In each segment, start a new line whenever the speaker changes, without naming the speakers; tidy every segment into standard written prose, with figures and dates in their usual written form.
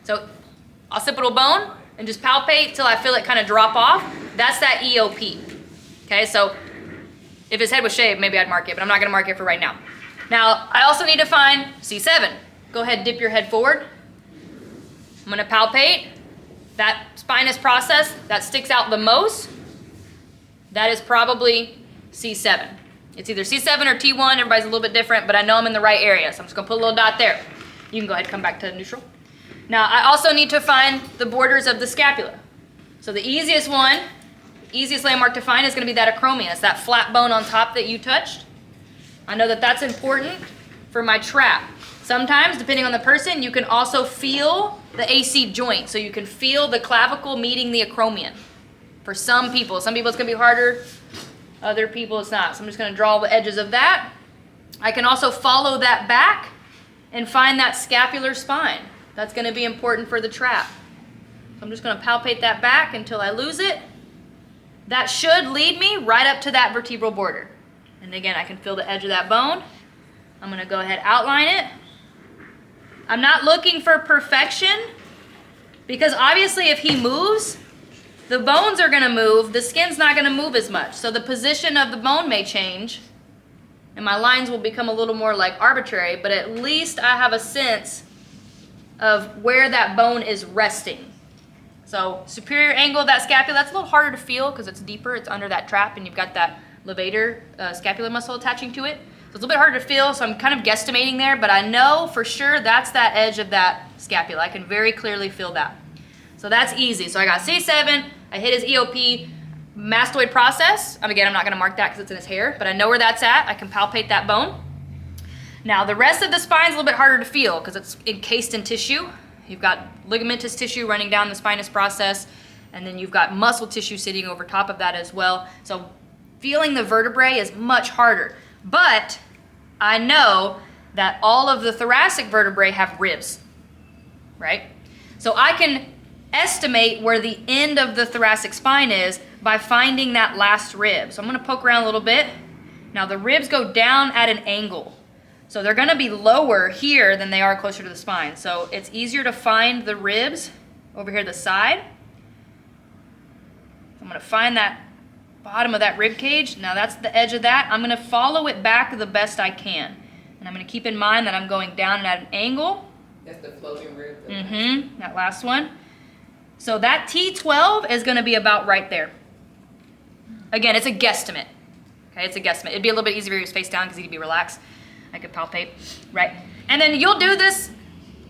So occipital bone and just palpate till I feel it kind of drop off. That's that EOP. Okay, so if his head was shaved, maybe I'd mark it, but I'm not gonna mark it for right now. Now, I also need to find C7. Go ahead, dip your head forward. I'm gonna palpate that spinous process that sticks out the most. That is probably C7. It's either C7 or T1, everybody's a little bit different, but I know I'm in the right area, so I'm just gonna put a little dot there. You can go ahead and come back to neutral. Now, I also need to find the borders of the scapula. So the easiest one, easiest landmark to find is gonna be that acromion. It's that flat bone on top that you touched. I know that that's important for my trap. Sometimes, depending on the person, you can also feel the AC joint. So you can feel the clavicle meeting the acromion. For some people it's gonna be harder. Other people it's not. So I'm just gonna draw the edges of that. I can also follow that back and find that scapular spine. That's gonna be important for the trap. So I'm just gonna palpate that back until I lose it. That should lead me right up to that vertebral border. And again, I can feel the edge of that bone. I'm gonna go ahead, outline it. I'm not looking for perfection because obviously if he moves, the bones are gonna move, the skin's not gonna move as much. So the position of the bone may change and my lines will become a little more like arbitrary, but at least I have a sense of where that bone is resting. So superior angle of that scapula, that's a little harder to feel because it's deeper, it's under that trap and you've got that levator scapular muscle attaching to it. So it's a little bit harder to feel, so I'm kind of guesstimating there, but I know for sure that's that edge of that scapula. I can very clearly feel that. So that's easy. So I got C7, I hit his EOP, mastoid process. Again, I'm not gonna mark that because it's in his hair, but I know where that's at. I can palpate that bone. Now the rest of the spine is a little bit harder to feel because it's encased in tissue. You've got ligamentous tissue running down the spinous process, and then you've got muscle tissue sitting over top of that as well. So feeling the vertebrae is much harder. But I know that all of the thoracic vertebrae have ribs, right? So I can estimate where the end of the thoracic spine is by finding that last rib. So I'm gonna poke around a little bit. Now the ribs go down at an angle. So they're gonna be lower here than they are closer to the spine. So it's easier to find the ribs over here to the side. I'm gonna find that bottom of that rib cage. Now that's the edge of that. I'm gonna follow it back the best I can. And I'm gonna keep in mind that I'm going down at an angle.
That's the floating rib.
That last one. So that T12 is gonna be about right there. Again, it's a guesstimate. Okay, it's a guesstimate. It'd be a little bit easier if he was face down because he'd be relaxed. I could palpate, right? And then you'll do this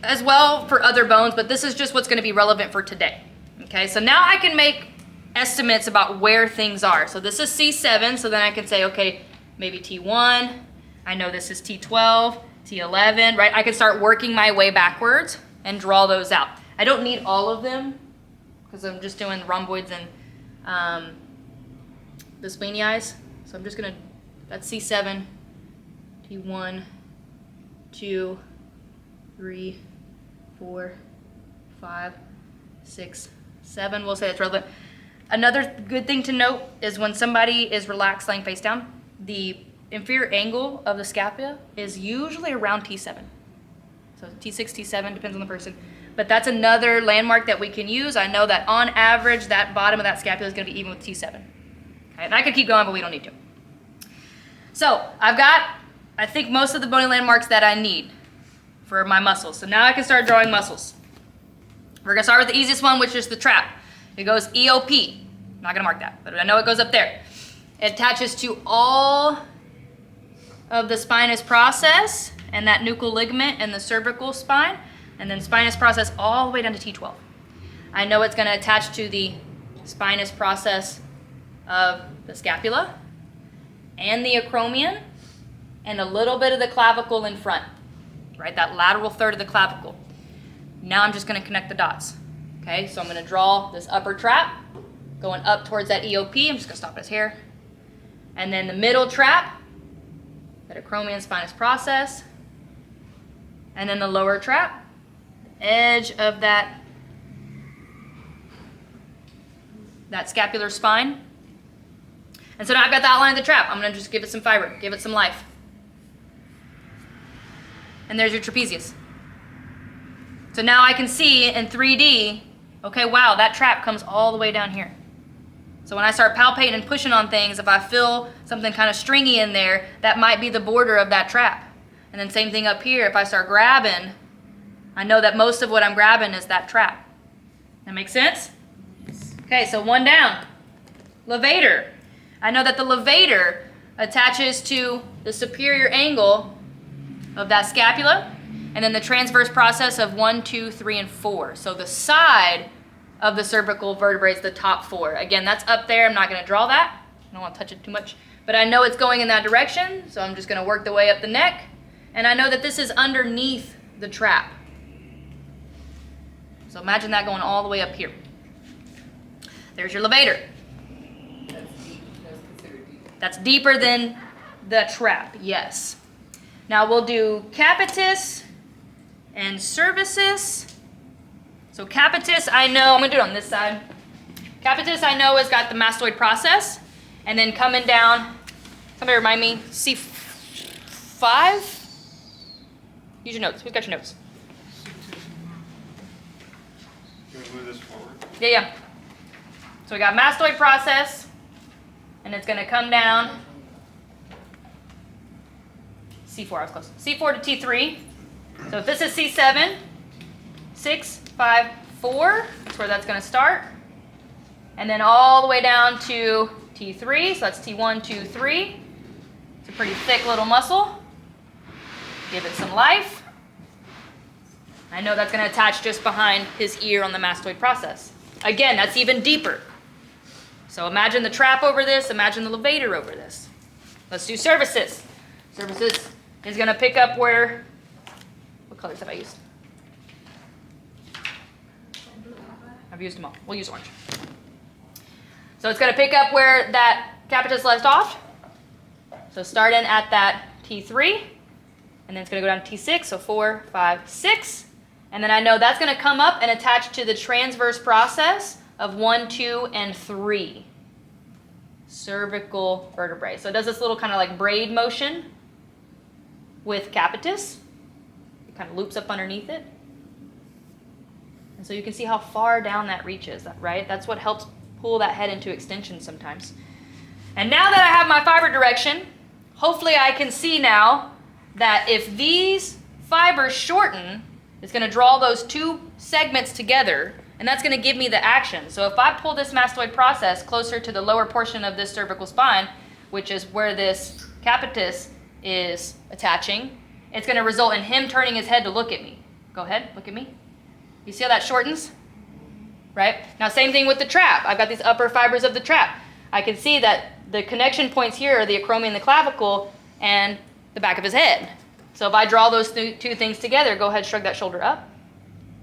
as well for other bones, but this is just what's gonna be relevant for today. Okay, so now I can make estimates about where things are. So this is C7, so then I can say, okay, maybe T1, I know this is T12, T11, right? I can start working my way backwards and draw those out. I don't need all of them because I'm just doing rhomboids and the spleniais. So I'm just gonna, that's C7, T1, 2, 3, 4, 5, 6, 7. We'll say that's relevant. Another good thing to note is when somebody is relaxed laying face down, the inferior angle of the scapula is usually around T7. So T6, T7, depends on the person. But that's another landmark that we can use. I know that on average, that bottom of that scapula is gonna be even with T7. Okay, and I could keep going, but we don't need to. So I've got, I think, most of the bony landmarks that I need for my muscles. So now I can start drawing muscles. We're gonna start with the easiest one, which is the trap. It goes EOP. I'm not gonna mark that, but I know it goes up there. It attaches to all of the spinous process and that nuchal ligament and the cervical spine, and then spinous process all the way down to T12. I know it's gonna attach to the spinous process of the scapula and the acromion and a little bit of the clavicle in front, right? That lateral third of the clavicle. Now I'm just gonna connect the dots. Okay, so I'm gonna draw this upper trap going up towards that EOP. I'm just gonna stop his hair. And then the middle trap, that acromion spinous process. And then the lower trap, the edge of that scapular spine. And so now I've got the outline of the trap. I'm gonna just give it some fiber, give it some life. And there's your trapezius. So now I can see in 3D, okay, wow, that trap comes all the way down here. So when I start palpating and pushing on things, if I feel something kind of stringy in there, that might be the border of that trap. And then same thing up here, if I start grabbing, I know that most of what I'm grabbing is that trap. That makes sense? Okay, so one down. Levator. I know that the levator attaches to the superior angle of that scapula, and then the transverse process of 1, 2, 3, and 4. So the side of the cervical vertebrae is the top 4. Again, that's up there. I'm not going to draw that. I don't want to touch it too much. But I know it's going in that direction, so I'm just going to work the way up the neck. And I know that this is underneath the trap. So imagine that going all the way up here. There's your levator. That's deeper than the trap, yes. Now we'll do capitis and cervicis. So capitis, I know, I'm gonna do it on this side. Capitis, I know, has got the mastoid process. And then coming down, somebody remind me, C5? Use your notes, who's got your notes?
Can we move this forward?
Yeah. So we got mastoid process, and it's gonna come down. C4, I was close. C4 to T3. So if this is C7, 6, 5, 4, that's where that's going to start. And then all the way down to T3, so that's T1, 2, 3. It's a pretty thick little muscle. Give it some life. I know that's going to attach just behind his ear on the mastoid process. Again, that's even deeper. So imagine the trap over this, imagine the levator over this. Let's do cervicis. Cervicis is going to pick up where, what colors have I used? I've used them all. We'll use orange. So it's going to pick up where that capitis left off. So starting at that T3, and then it's going to go down to T6, so 4, 5, 6. And then I know that's going to come up and attach to the transverse process of 1, 2, and 3. Cervical vertebrae. So it does this little kind of like braid motion with capitis. It kind of loops up underneath it. And so you can see how far down that reaches, right? That's what helps pull that head into extension sometimes. And now that I have my fiber direction, hopefully I can see now that if these fibers shorten, it's going to draw those two segments together, and that's going to give me the action. So if I pull this mastoid process closer to the lower portion of this cervical spine, which is where this capitis is attaching, it's going to result in him turning his head to look at me. Go ahead, look at me. You see how that shortens? Right? Now same thing with the trap. I've got these upper fibers of the trap. I can see that the connection points here are the acromion, the clavicle, and the back of his head. So if I draw those two things together, go ahead, shrug that shoulder up.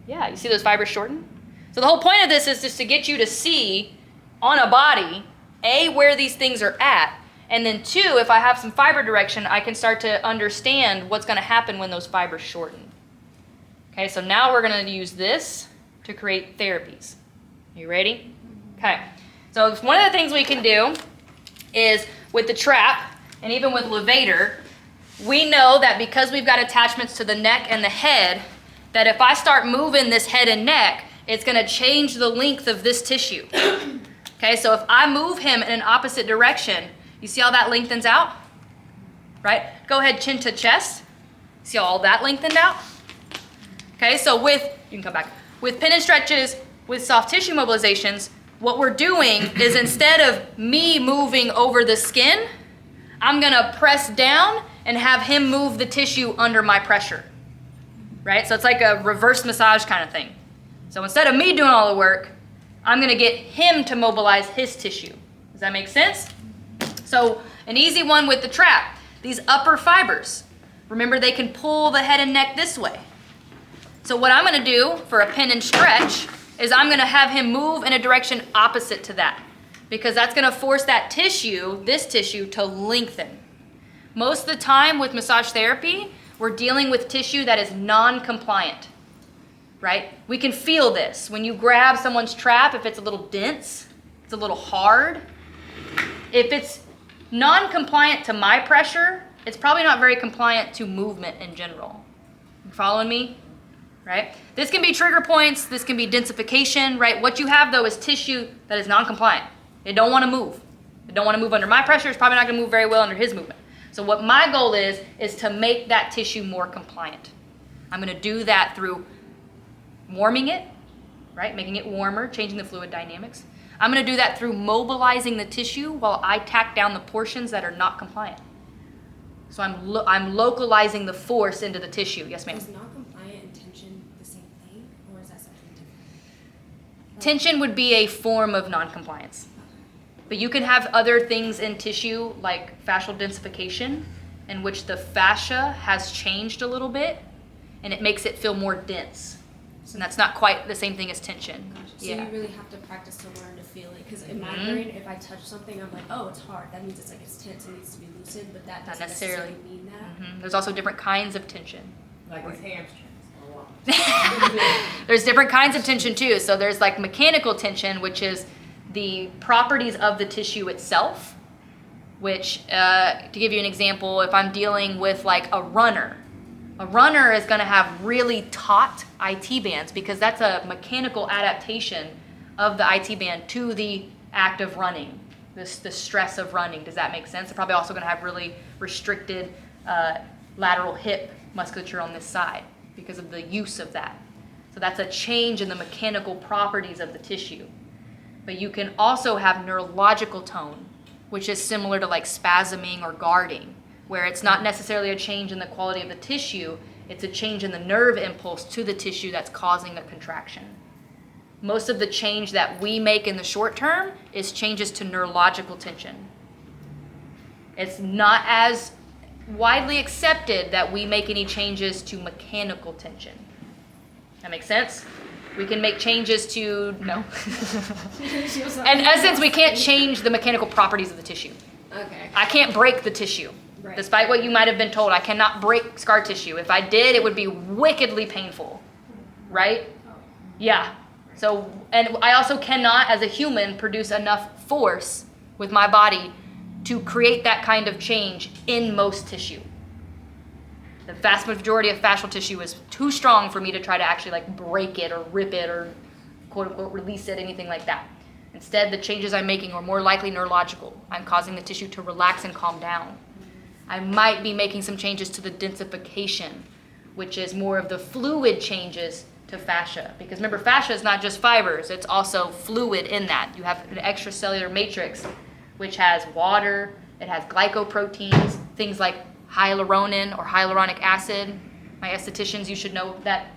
Yeah, you see those fibers shorten? So the whole point of this is just to get you to see on a body, A, where these things are at, and then 2, if I have some fiber direction, I can start to understand what's going to happen when those fibers shorten. Okay, so now we're going to use this to create therapies. You ready? Okay, so one of the things we can do is with the trap, and even with levator, we know that because we've got attachments to the neck and the head, that if I start moving this head and neck, it's going to change the length of this tissue. Okay, so if I move him in an opposite direction, you see how that lengthens out? Right? Go ahead, chin to chest. See how all that lengthened out? Okay, so you can come back. With pin and stretches, with soft tissue mobilizations, what we're doing is instead of me moving over the skin, I'm going to press down and have him move the tissue under my pressure. Right? So it's like a reverse massage kind of thing. So instead of me doing all the work, I'm going to get him to mobilize his tissue. Does that make sense? So an easy one with the trap. These upper fibers, remember they can pull the head and neck this way. So what I'm going to do for a pin and stretch is I'm going to have him move in a direction opposite to that, because that's going to force that tissue, this tissue, to lengthen. Most of the time with massage therapy, we're dealing with tissue that is non-compliant, right? We can feel this. When you grab someone's trap, if it's a little dense, it's a little hard. If it's non-compliant to my pressure, it's probably not very compliant to movement in general. You following me? right? This can be trigger points, this can be densification, right? What you have though is tissue that is non-compliant. It don't want to move. It don't want to move under my pressure. It's probably not going to move very well under his movement. So what my goal is to make that tissue more compliant. I'm going to do that through warming it, right? Making it warmer, changing the fluid dynamics. I'm going to do that through mobilizing the tissue while I tack down the portions that are not compliant. So I'm localizing the force into the tissue. Yes, ma'am?
Is non-compliant and tension the same thing, or is that something different?
Tension would be a form of non-compliance. But you can have other things in tissue like fascial densification, in which the fascia has changed a little bit and it makes it feel more dense. And that's not quite the same thing as tension.
Gotcha. So
Yeah.
you really have to practice to learn to feel it. Because in my brain, if I touch something, I'm like, oh, it's hard. That means it's like it's tense. It needs to be loosened. But that
Not
doesn't
necessarily.
mean that.
There's also different kinds of tension.
Like his hamstrings a lot.
There's different kinds of tension too. So there's like mechanical tension, which is the properties of the tissue itself, which, to give you an example, if I'm dealing with like a runner is going to have really taut IT bands because that's a mechanical adaptation of the IT band to the act of running, the stress of running. Does that make sense? They're probably also going to have really restricted lateral hip musculature on this side because of the use of that. So that's a change in the mechanical properties of the tissue. But you can also have neurological tone, which is similar to like spasming or guarding, where it's not necessarily a change in the quality of the tissue, it's a change in the nerve impulse to the tissue that's causing the contraction. Most of the change that we make in the short term is changes to neurological tension. It's not as widely accepted that we make any changes to mechanical tension. That makes sense? We can make changes to, no. In essence, we can't change the mechanical properties of the tissue.
Okay.
I can't break the tissue.
Right.
Despite what you might have been told, I cannot break scar tissue. If I did, it would be wickedly painful, right? Yeah. So, and I also cannot, as a human, produce enough force with my body to create that kind of change in most tissue. The vast majority of fascial tissue is too strong for me to try to actually like break it or rip it or quote unquote release it, anything like that. Instead, the changes I'm making are more likely neurological. I'm causing the tissue to relax and calm down. I might be making some changes to the densification, which is more of the fluid changes to fascia. Because remember, fascia is not just fibers, it's also fluid in that. You have an extracellular matrix, which has water, it has glycoproteins, things like hyaluronin or hyaluronic acid. My estheticians, you should know that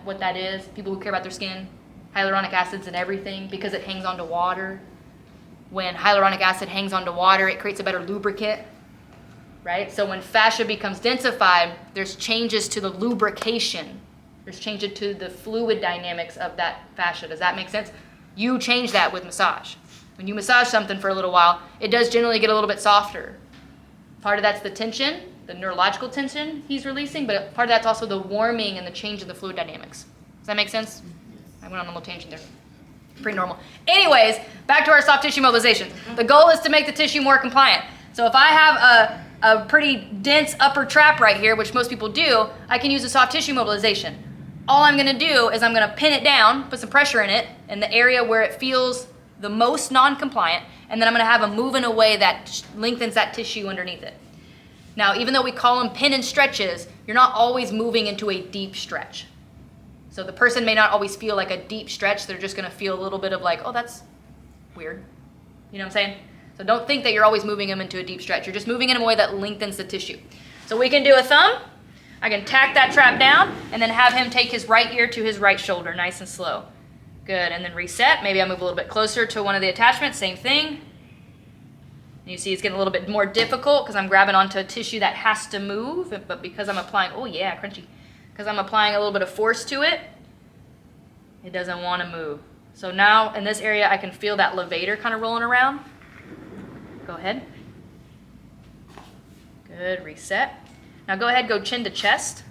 what that is. People who care about their skin, hyaluronic acid's in everything because it hangs onto water. When hyaluronic acid hangs onto water, it creates a better lubricant, right? So when fascia becomes densified, there's changes to the lubrication. There's changes to the fluid dynamics of that fascia. Does that make sense? You change that with massage. When you massage something for a little while, it does generally get a little bit softer. Part of that's the tension, the neurological tension he's releasing, but part of that's also the warming and the change in the fluid dynamics. Does that make sense? I went on a little tangent there. Pretty normal. Anyways, back to our soft tissue mobilization. The goal is to make the tissue more compliant. So if I have a pretty dense upper trap right here, which most people do, I can use a soft tissue mobilization. All I'm going to do is I'm going to pin it down, put some pressure in it, in the area where it feels the most non-compliant, and then I'm going to have a move in a way that lengthens that tissue underneath it. Now, even though we call them pin and stretches, you're not always moving into a deep stretch. So the person may not always feel like a deep stretch. They're just going to feel a little bit of like, oh, that's weird. You know what I'm saying? So don't think that you're always moving them into a deep stretch. You're just moving in a way that lengthens the tissue. So we can do a thumb. I can tack that trap down and then have him take his right ear to his right shoulder, nice and slow. Good, and then reset. Maybe I move a little bit closer to one of the attachments, same thing. And you see it's getting a little bit more difficult because I'm grabbing onto a tissue that has to move, but because I'm applying, oh yeah, crunchy. Because I'm applying a little bit of force to it, it doesn't want to move. So now in this area I can feel that levator kind of rolling around. Go ahead. Good, reset. Now go ahead, go chin to chest.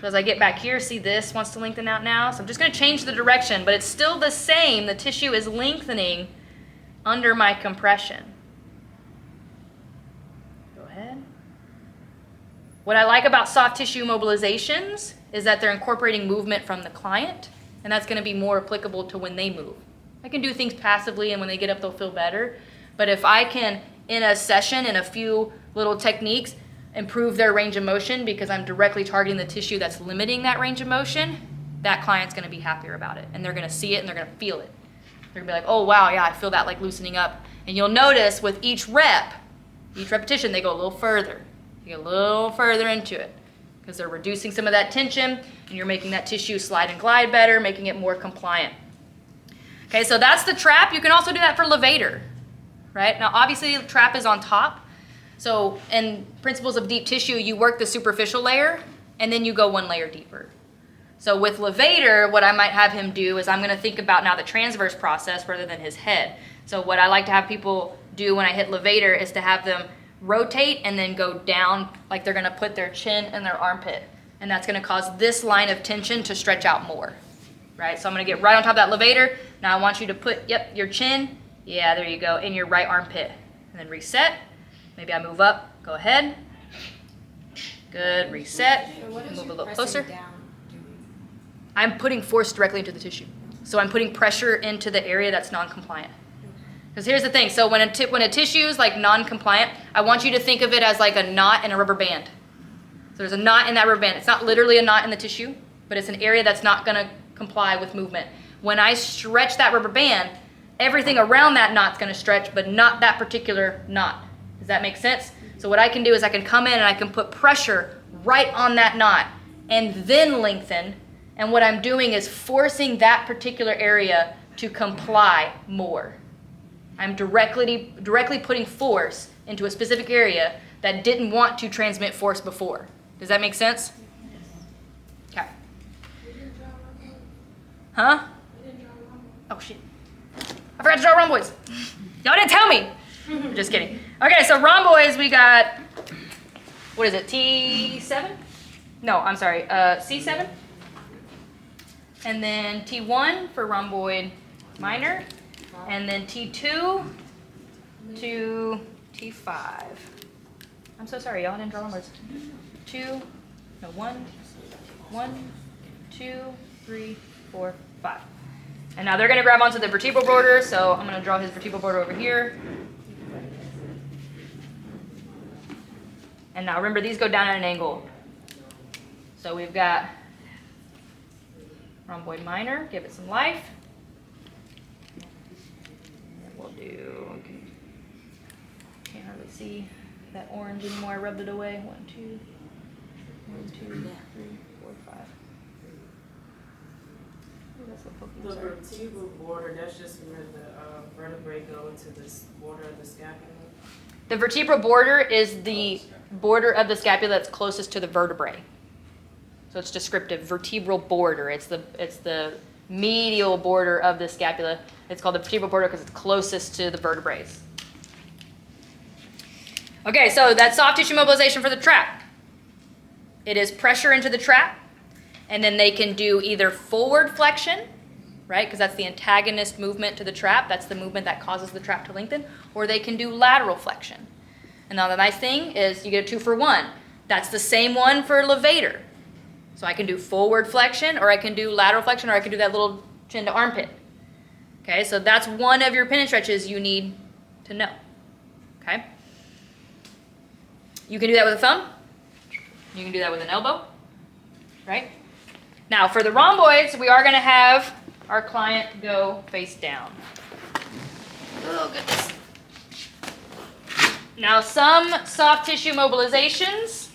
So as I get back here, see this wants to lengthen out now. So I'm just going to change the direction, but it's still the same. The tissue is lengthening under my compression. Go ahead. What I like about soft tissue mobilizations is that they're incorporating movement from the client, and that's going to be more applicable to when they move. I can do things passively, and when they get up, they'll feel better. But if I can, in a session, in a few little techniques, improve their range of motion because I'm directly targeting the tissue that's limiting that range of motion, that client's going to be happier about it. And they're going to see it, and they're going to feel it. They're going to be like, oh, wow, yeah, I feel that like loosening up. And you'll notice with each repetition, they go a little further. You get a little further into it because they're reducing some of that tension, and you're making that tissue slide and glide better, making it more compliant. Okay, so that's the trap. You can also do that for levator, right? Now, obviously, the trap is on top. So in principles of deep tissue, you work the superficial layer, and then you go one layer deeper. So with levator, what I might have him do is I'm going to think about now the transverse process rather than his head. So what I like to have people do when I hit levator is to have them rotate and then go down like they're going to put their chin in their armpit. And that's going to cause this line of tension to stretch out more, right? So I'm going to get right on top of that levator. Now I want you to put, your chin, yeah, there you go, in your right armpit. And then reset. Maybe I move up, go ahead. Good, reset,
So what is
move a
your
little
pressing
closer.
down doing?
I'm putting force directly into the tissue. So I'm putting pressure into the area that's non-compliant. Because here's the thing, so when a tissue is like non-compliant, I want you to think of it as like a knot in a rubber band. So there's a knot in that rubber band. It's not literally a knot in the tissue, but it's an area that's not gonna comply with movement. When I stretch that rubber band, everything around that knot's gonna stretch, but not that particular knot. Does that make sense? So what I can do is I can come in and I can put pressure right on that knot and then lengthen. And what I'm doing is forcing that particular area to comply more. I'm directly putting force into a specific area that didn't want to transmit force before. Does that make sense? Okay. Huh? Oh, shit. I forgot to draw rhomboids. Y'all didn't tell me. Just kidding. Okay, so rhomboids, we got, what is it, T7? No, I'm sorry, C7. And then T1 for rhomboid minor. And then T2 to T5. I'm so sorry, y'all didn't draw rhomboids. 1, 2, 3, 4, 5. And now they're going to grab onto the vertebral border, so I'm going to draw his vertebral border over here. And now remember, these go down at an angle. So we've got rhomboid minor, give it some life. And we'll do, can't hardly see that orange anymore, I rubbed it away. 1, 2, 3, 4, 5. Ooh, that's a pokey,
The
sorry.
vertebral border, that's just where the vertebrae go into this border of the scapula.
The vertebral border is the border of the scapula that's closest to the vertebrae. So it's descriptive, vertebral border. It's the medial border of the scapula. It's called the vertebral border because it's closest to the vertebrae. Okay, so that's soft tissue mobilization for the trap. It is pressure into the trap, and then they can do either forward flexion, right, because that's the antagonist movement to the trap. That's the movement that causes the trap to lengthen. Or they can do lateral flexion. And now the nice thing is you get a 2 for 1. That's the same one for levator. So I can do forward flexion, or I can do lateral flexion, or I can do that little chin to armpit. Okay, so that's one of your pin and stretches you need to know. Okay? You can do that with a thumb. You can do that with an elbow. Right? Now for the rhomboids, we are going to have our client go face down. Oh, goodness. Now, some soft tissue mobilizations.